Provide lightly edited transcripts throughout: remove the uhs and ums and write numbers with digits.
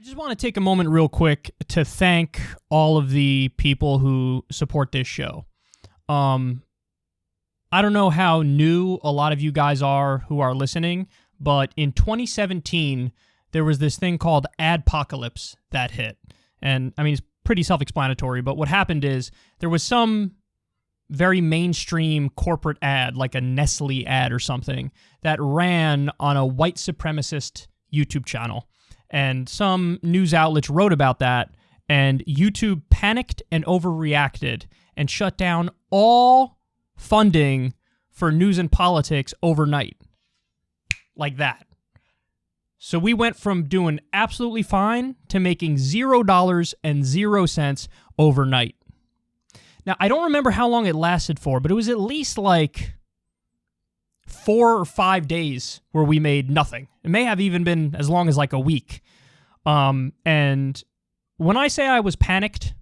just want to take a moment real quick to thank all of the people who support this show. I don't know how new a lot of you guys are who are listening, but in 2017, there was this thing called Adpocalypse that hit. And I mean, it's pretty self-explanatory, but what happened is there was some very mainstream corporate ad, like a Nestle ad or something, that ran on a white supremacist YouTube channel. And some news outlets wrote about that, and YouTube panicked and overreacted and shut down all funding for news and politics overnight. Like that. So we went from doing absolutely fine to making $0 overnight. Now, I don't remember how long it lasted for, but it was at least like 4 or 5 days where we made nothing. It may have even been as long as like a week. And when I say I was panicked,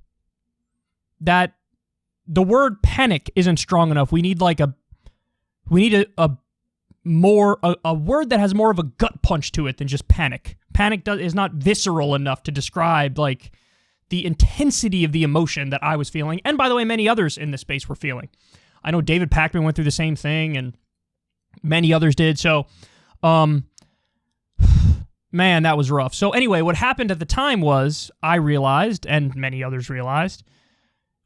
that the word panic isn't strong enough. We need a word that has more of a gut punch to it than just panic. Panic is not visceral enough to describe like the intensity of the emotion that I was feeling, and by the way, many others in this space were feeling. I know David Pakman went through the same thing, and many others did. So, man, that was rough. So anyway, what happened at the time was I realized, and many others realized,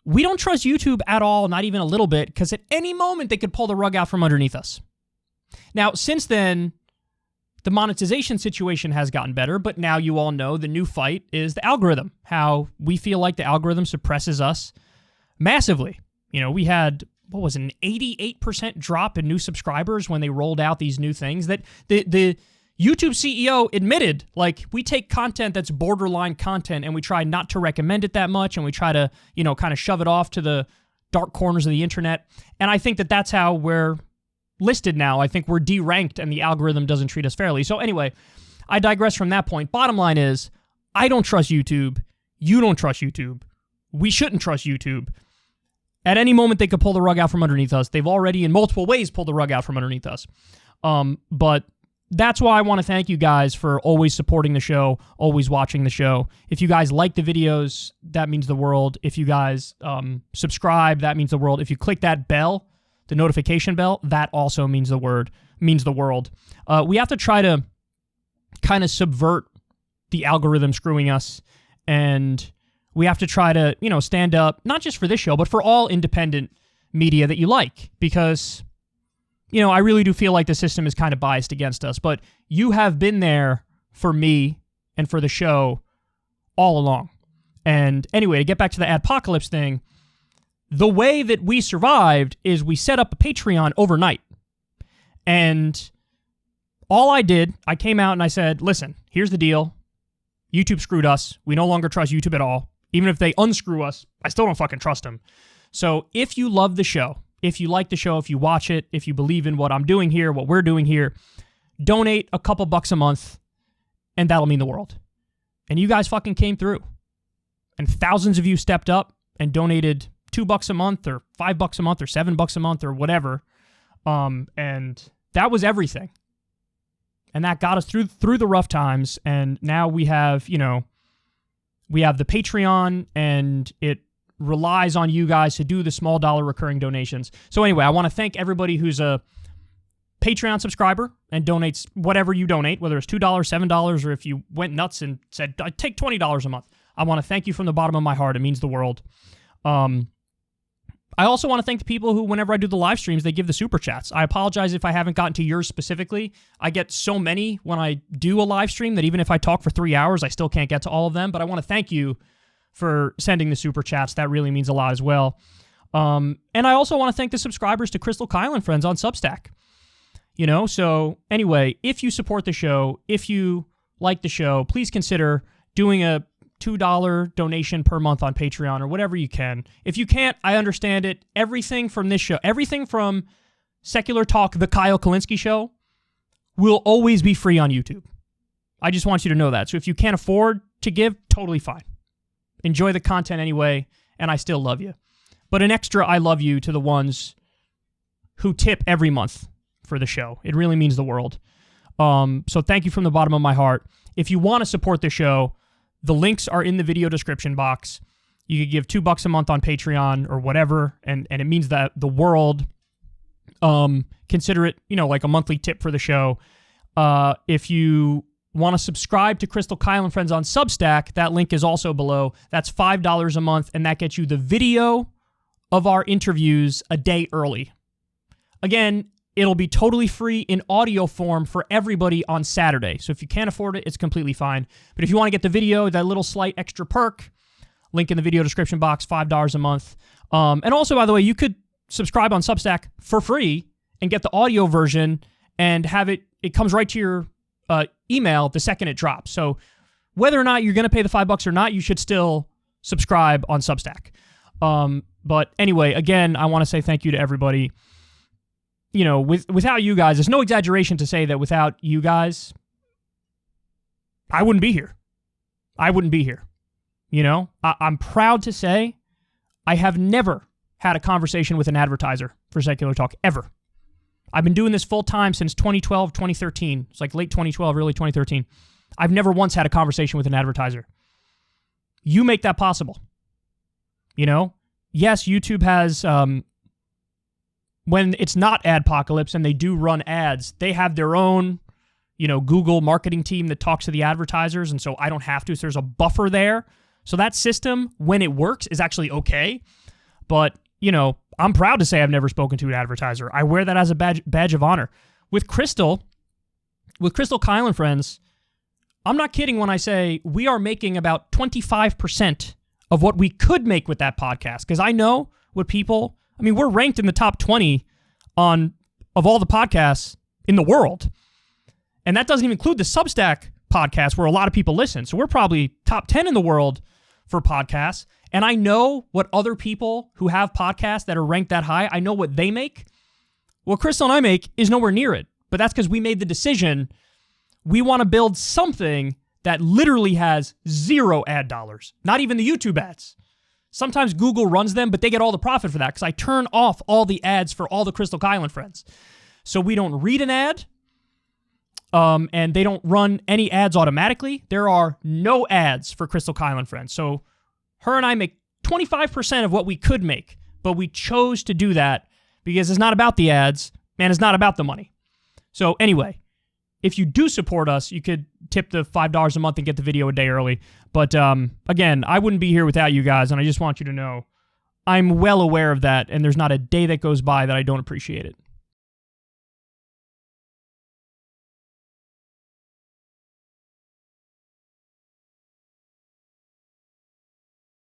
we don't trust YouTube at all, not even a little bit, because at any moment they could pull the rug out from underneath us. Now, since then, the monetization situation has gotten better, but now you all know the new fight is the algorithm, how we feel like the algorithm suppresses us massively. You know, we had, what was it, an 88% drop in new subscribers when they rolled out these new things that the YouTube CEO admitted, like, we take content that's borderline content and we try not to recommend it that much, and we try to, you know, kind of shove it off to the dark corners of the internet. And I think that that's how we're listed now. I think we're deranked and the algorithm doesn't treat us fairly. So anyway, I digress from that point. Bottom line is, I don't trust YouTube. You don't trust YouTube. We shouldn't trust YouTube. At any moment, they could pull the rug out from underneath us. They've already, in multiple ways, pulled the rug out from underneath us. But that's why I want to thank you guys for always supporting the show, always watching the show. If you guys like the videos, that means the world. If you guys subscribe, that means the world. If you click that bell, the notification bell, that also means the world. We have to try to kind of subvert the algorithm screwing us, and we have to try to, you know, stand up, not just for this show, but for all independent media that you like, because, you know, I really do feel like the system is kind of biased against us, but you have been there for me and for the show all along. And anyway, to get back to the Adpocalypse thing, the way that we survived is we set up a Patreon overnight. And all I did, I came out and I said, listen, here's the deal. YouTube screwed us. We no longer trust YouTube at all. Even if they unscrew us, I still don't fucking trust them. So if you love the show, if you like the show, if you watch it, if you believe in what I'm doing here, what we're doing here, donate a couple bucks a month, and that'll mean the world. And you guys fucking came through. And thousands of you stepped up and donated $2 a month or $5 a month or $7 a month or whatever. And that was everything. And that got us through the rough times. And now we have, you know, we have the Patreon, and it relies on you guys to do the small dollar recurring donations. So anyway, I want to thank everybody who's a Patreon subscriber and donates whatever you donate, whether it's $2, $7, or if you went nuts and said, I take $20 a month. I want to thank you from the bottom of my heart. It means the world. I also want to thank the people who, whenever I do the live streams, they give the super chats. I apologize if I haven't gotten to yours specifically. I get so many when I do a live stream that even if I talk for 3 hours, I still can't get to all of them. But I want to thank you for sending the super chats. That really means a lot as well. And I also want to thank the subscribers to Crystal Kyle and Friends on Substack. You know, so anyway, if you support the show, if you like the show, please consider doing a $2 donation per month on Patreon or whatever you can. If you can't, I understand it. Everything from this show, everything from Secular Talk, The Kyle Kulinski Show, will always be free on YouTube. I just want you to know that. So if you can't afford to give, totally fine. Enjoy the content anyway, and I still love you. But an extra I love you to the ones who tip every month for the show. It really means the world. So thank you from the bottom of my heart. If you want to support the show, The links are in the video description box. You could give $2 a month on Patreon or whatever, and it means that the world. Consider it, like a monthly tip for the show. If you want to subscribe to Crystal Kyle and Friends on Substack, that link is also below. That's $5 a month, and that gets you the video of our interviews a day early. Again, it'll be totally free in audio form for everybody on Saturday. So if you can't afford it, it's completely fine. But if you want to get the video, that little slight extra perk, link in the video description box, $5 a month. And also, by the way, you could subscribe on Substack for free and get the audio version and have it comes right to your email the second it drops. So whether or not you're going to pay the $5 or not, you should still subscribe on Substack. But anyway, again, I want to say thank you to everybody. Without you guys, there's no exaggeration to say that without you guys, I wouldn't be here. I'm proud to say I have never had a conversation with an advertiser for Secular Talk, ever. I've been doing this full time since 2012, 2013. It's like late 2012, early 2013. I've never once had a conversation with an advertiser. You make that possible. Yes, YouTube has, when it's not Adpocalypse and they do run ads, they have their own, Google marketing team that talks to the advertisers, and so I don't have to. So there's a buffer there. So that system, when it works, is actually okay. But, I'm proud to say I've never spoken to an advertiser. I wear that as a badge of honor. With Crystal Kyle and Friends, I'm not kidding when I say we are making about 25% of what we could make with that podcast. Because I know what we're ranked in the top 20 of all the podcasts in the world. And that doesn't even include the Substack podcast where a lot of people listen. So we're probably top 10 in the world for podcasts. And I know what other people who have podcasts that are ranked that high, I know what they make. What Crystal and I make is nowhere near it. But that's because we made the decision we want to build something that literally has zero ad dollars. Not even the YouTube ads. Sometimes Google runs them, but they get all the profit for that because I turn off all the ads for all the Crystal Kyle and Friends. So we don't read an ad, and they don't run any ads automatically. There are no ads for Crystal Kyle and Friends. So her and I make 25% of what we could make, but we chose to do that because it's not about the ads, and it's not about the money. So anyway, if you do support us, you could tip the $5 a month and get the video a day early. But again, I wouldn't be here without you guys, and I just want you to know I'm well aware of that, and there's not a day that goes by that I don't appreciate it.